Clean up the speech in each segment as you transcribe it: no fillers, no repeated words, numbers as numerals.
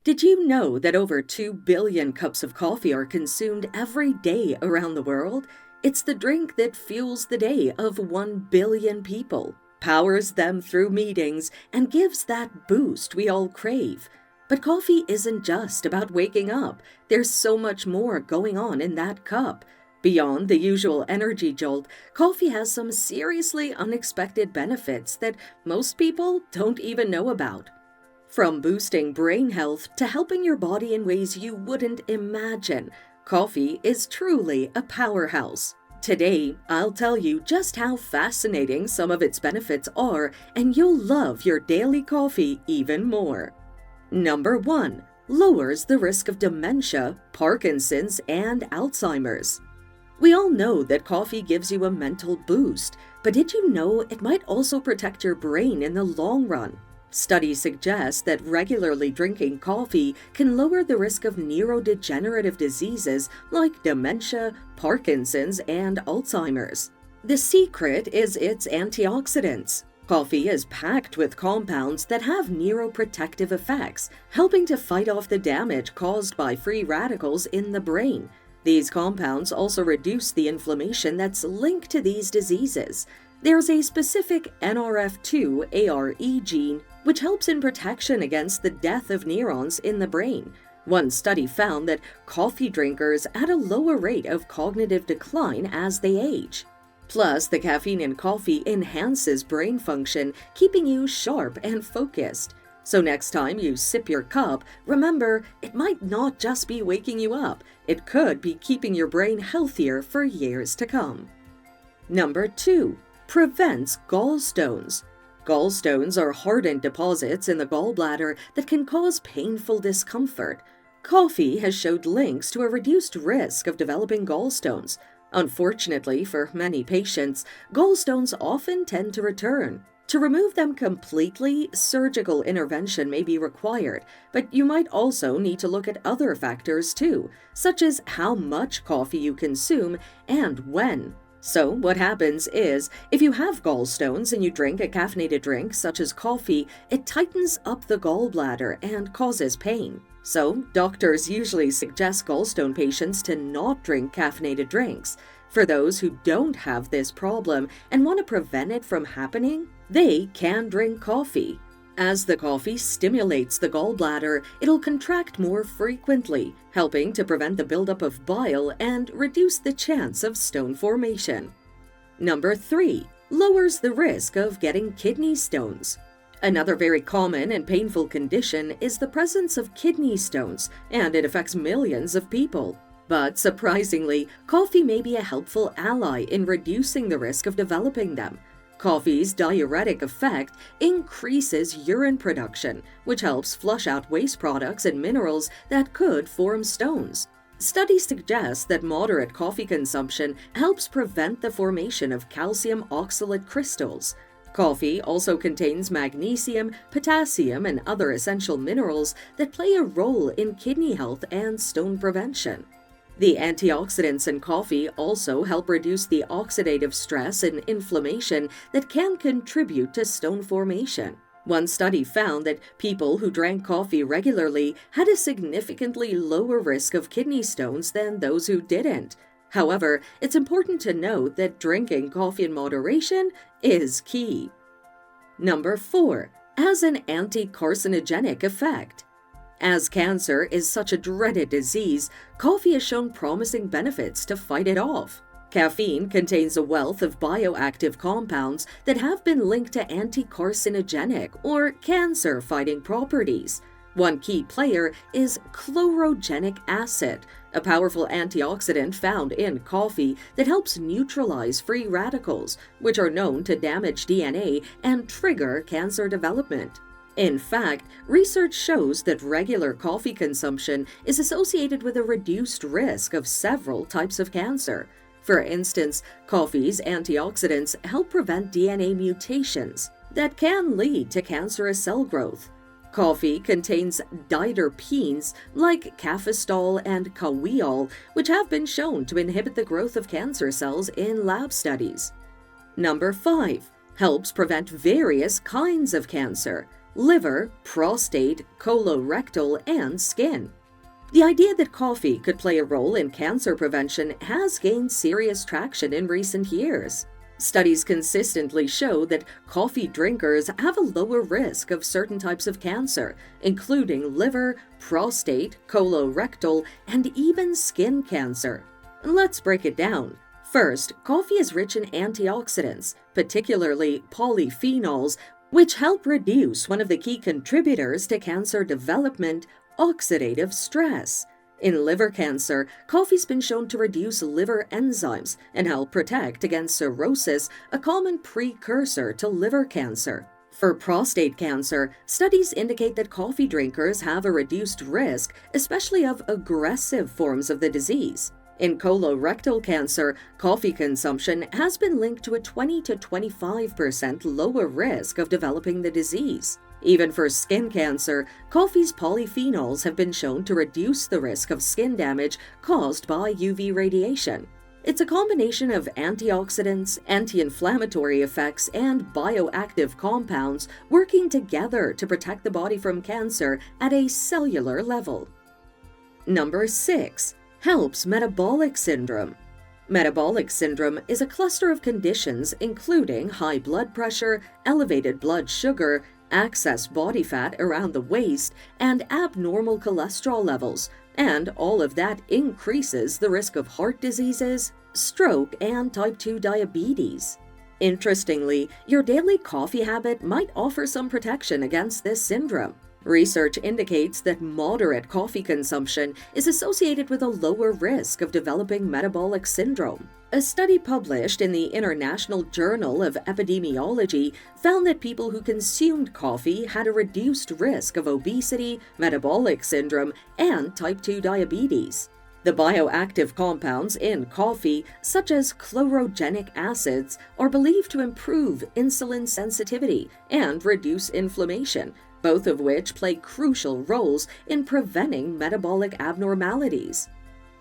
Did you know that over 2 billion cups of coffee are consumed every day around the world? It's the drink that fuels the day of 1 billion people, powers them through meetings, and gives that boost we all crave. But coffee isn't just about waking up. There's so much more going on in that cup. Beyond the usual energy jolt, coffee has some seriously unexpected benefits that most people don't even know about. From boosting brain health to helping your body in ways you wouldn't imagine, coffee is truly a powerhouse. Today, I'll tell you just how fascinating some of its benefits are, and you'll love your daily coffee even more. Number 1. Lowers the risk of dementia, Parkinson's, and Alzheimer's. We all know that coffee gives you a mental boost, but did you know it might also protect your brain in the long run? Studies suggest that regularly drinking coffee can lower the risk of neurodegenerative diseases like dementia, Parkinson's, and Alzheimer's. The secret is its antioxidants. Coffee is packed with compounds that have neuroprotective effects, helping to fight off the damage caused by free radicals in the brain. These compounds also reduce the inflammation that's linked to these diseases. There's a specific NRF2-ARE gene which helps in protection against the death of neurons in the brain. One study found that coffee drinkers had a lower rate of cognitive decline as they age. Plus, the caffeine in coffee enhances brain function, keeping you sharp and focused. So next time you sip your cup, remember, it might not just be waking you up. It could be keeping your brain healthier for years to come. Number 2. Prevents gallstones. Gallstones are hardened deposits in the gallbladder that can cause painful discomfort. Coffee has showed links to a reduced risk of developing gallstones. Unfortunately, for many patients, gallstones often tend to return. To remove them completely, surgical intervention may be required, but you might also need to look at other factors too, such as how much coffee you consume and when. So what happens is, if you have gallstones and you drink a caffeinated drink such as coffee, it tightens up the gallbladder and causes pain. So doctors usually suggest gallstone patients to not drink caffeinated drinks. For those who don't have this problem and want to prevent it from happening, they can drink coffee. As the coffee stimulates the gallbladder, it'll contract more frequently, helping to prevent the buildup of bile and reduce the chance of stone formation. Number 3. Lowers the risk of getting kidney stones. Another very common and painful condition is the presence of kidney stones, and it affects millions of people. But surprisingly, coffee may be a helpful ally in reducing the risk of developing them. Coffee's diuretic effect increases urine production, which helps flush out waste products and minerals that could form stones. Studies suggest that moderate coffee consumption helps prevent the formation of calcium oxalate crystals. Coffee also contains magnesium, potassium, and other essential minerals that play a role in kidney health and stone prevention. The antioxidants in coffee also help reduce the oxidative stress and inflammation that can contribute to stone formation. One study found that people who drank coffee regularly had a significantly lower risk of kidney stones than those who didn't. However, it's important to note that drinking coffee in moderation is key. Number 4. Has an anti-carcinogenic effect. As cancer is such a dreaded disease, coffee has shown promising benefits to fight it off. Caffeine contains a wealth of bioactive compounds that have been linked to anti-carcinogenic or cancer-fighting properties. One key player is chlorogenic acid, a powerful antioxidant found in coffee that helps neutralize free radicals, which are known to damage DNA and trigger cancer development. In fact, research shows that regular coffee consumption is associated with a reduced risk of several types of cancer. For instance, coffee's antioxidants help prevent DNA mutations that can lead to cancerous cell growth. Coffee contains diterpenes like cafestol and caweol, which have been shown to inhibit the growth of cancer cells in lab studies. Number 5. Helps prevent various kinds of cancer. liver, prostate, colorectal, and skin. The idea that coffee could play a role in cancer prevention has gained serious traction in recent years. Studies consistently show that coffee drinkers have a lower risk of certain types of cancer, including liver, prostate, colorectal, and even skin cancer. Let's break it down. First, coffee is rich in antioxidants, particularly polyphenols, which help reduce one of the key contributors to cancer development, oxidative stress. In liver cancer, coffee's been shown to reduce liver enzymes and help protect against cirrhosis, a common precursor to liver cancer. For prostate cancer, studies indicate that coffee drinkers have a reduced risk, especially of aggressive forms of the disease. In colorectal cancer, coffee consumption has been linked to a 20 to 25% lower risk of developing the disease. Even for skin cancer, coffee's polyphenols have been shown to reduce the risk of skin damage caused by UV radiation. It's a combination of antioxidants, anti-inflammatory effects, and bioactive compounds working together to protect the body from cancer at a cellular level. Number 6. Helps metabolic syndrome. Metabolic syndrome is a cluster of conditions including high blood pressure, elevated blood sugar, excess body fat around the waist, and abnormal cholesterol levels, and all of that increases the risk of heart diseases, stroke, and type 2 diabetes. Interestingly, your daily coffee habit might offer some protection against this syndrome. Research indicates that moderate coffee consumption is associated with a lower risk of developing metabolic syndrome. A study published in the International Journal of Epidemiology found that people who consumed coffee had a reduced risk of obesity, metabolic syndrome, and type 2 diabetes. The bioactive compounds in coffee, such as chlorogenic acids, are believed to improve insulin sensitivity and reduce inflammation, both of which play crucial roles in preventing metabolic abnormalities.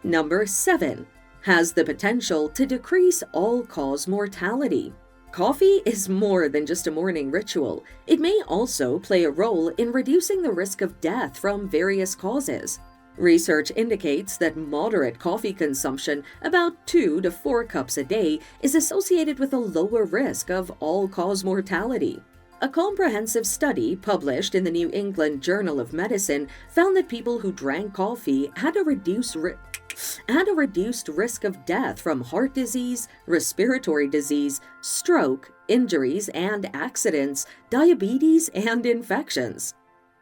Number 7. Has the potential to decrease all-cause mortality. Coffee is more than just a morning ritual. It may also play a role in reducing the risk of death from various causes. Research indicates that moderate coffee consumption, about 2 to 4 cups a day, is associated with a lower risk of all-cause mortality. A comprehensive study published in the New England Journal of Medicine found that people who drank coffee had a reduced risk of death from heart disease, respiratory disease, stroke, injuries and accidents, diabetes, and infections.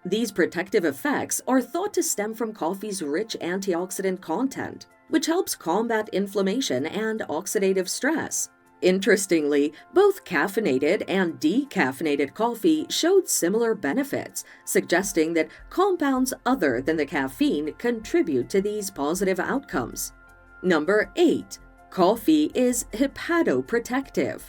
These protective effects are thought to stem from coffee's rich antioxidant content, which helps combat inflammation and oxidative stress. Interestingly, both caffeinated and decaffeinated coffee showed similar benefits, suggesting that compounds other than the caffeine contribute to these positive outcomes. Number 8. Coffee is hepatoprotective.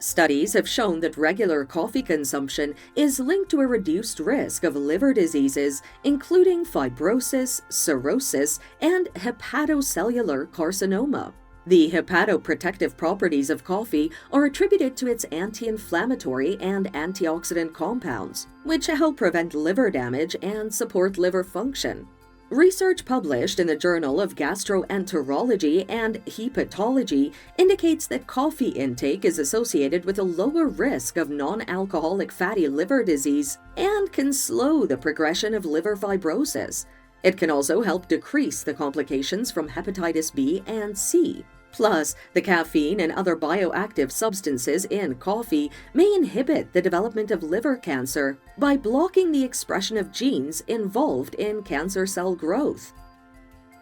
Studies have shown that regular coffee consumption is linked to a reduced risk of liver diseases, including fibrosis, cirrhosis, and hepatocellular carcinoma. The hepatoprotective properties of coffee are attributed to its anti-inflammatory and antioxidant compounds, which help prevent liver damage and support liver function. Research published in the Journal of Gastroenterology and Hepatology indicates that coffee intake is associated with a lower risk of non-alcoholic fatty liver disease and can slow the progression of liver fibrosis. It can also help decrease the complications from hepatitis B and C. Plus, the caffeine and other bioactive substances in coffee may inhibit the development of liver cancer by blocking the expression of genes involved in cancer cell growth.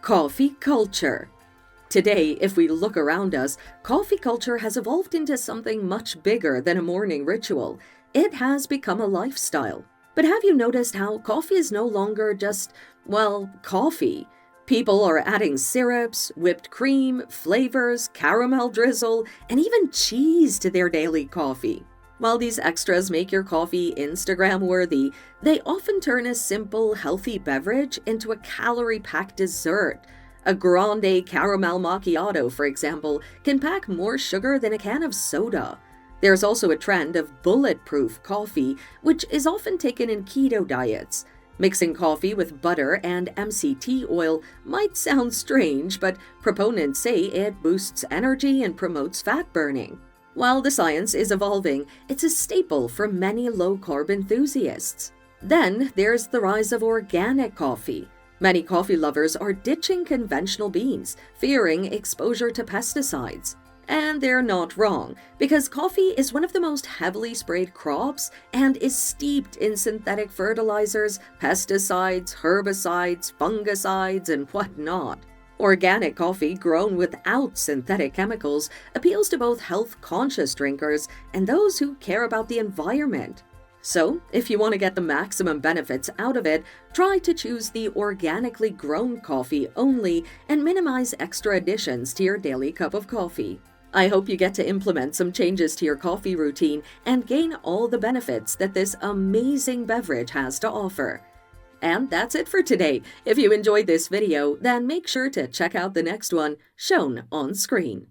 Coffee culture. Today, if we look around us, coffee culture has evolved into something much bigger than a morning ritual. It has become a lifestyle. But have you noticed how coffee is no longer just, coffee? People are adding syrups, whipped cream, flavors, caramel drizzle, and even cheese to their daily coffee. While these extras make your coffee Instagram-worthy, they often turn a simple, healthy beverage into a calorie-packed dessert. A grande caramel macchiato, for example, can pack more sugar than a can of soda. There's also a trend of bulletproof coffee, which is often taken in keto diets. Mixing coffee with butter and MCT oil might sound strange, but proponents say it boosts energy and promotes fat burning. While the science is evolving, it's a staple for many low-carb enthusiasts. Then there's the rise of organic coffee. Many coffee lovers are ditching conventional beans, fearing exposure to pesticides. And they're not wrong, because coffee is one of the most heavily sprayed crops and is steeped in synthetic fertilizers, pesticides, herbicides, fungicides, and whatnot. Organic coffee grown without synthetic chemicals appeals to both health-conscious drinkers and those who care about the environment. So, if you want to get the maximum benefits out of it, try to choose the organically grown coffee only and minimize extra additions to your daily cup of coffee. I hope you get to implement some changes to your coffee routine and gain all the benefits that this amazing beverage has to offer. And that's it for today. If you enjoyed this video, then make sure to check out the next one shown on screen.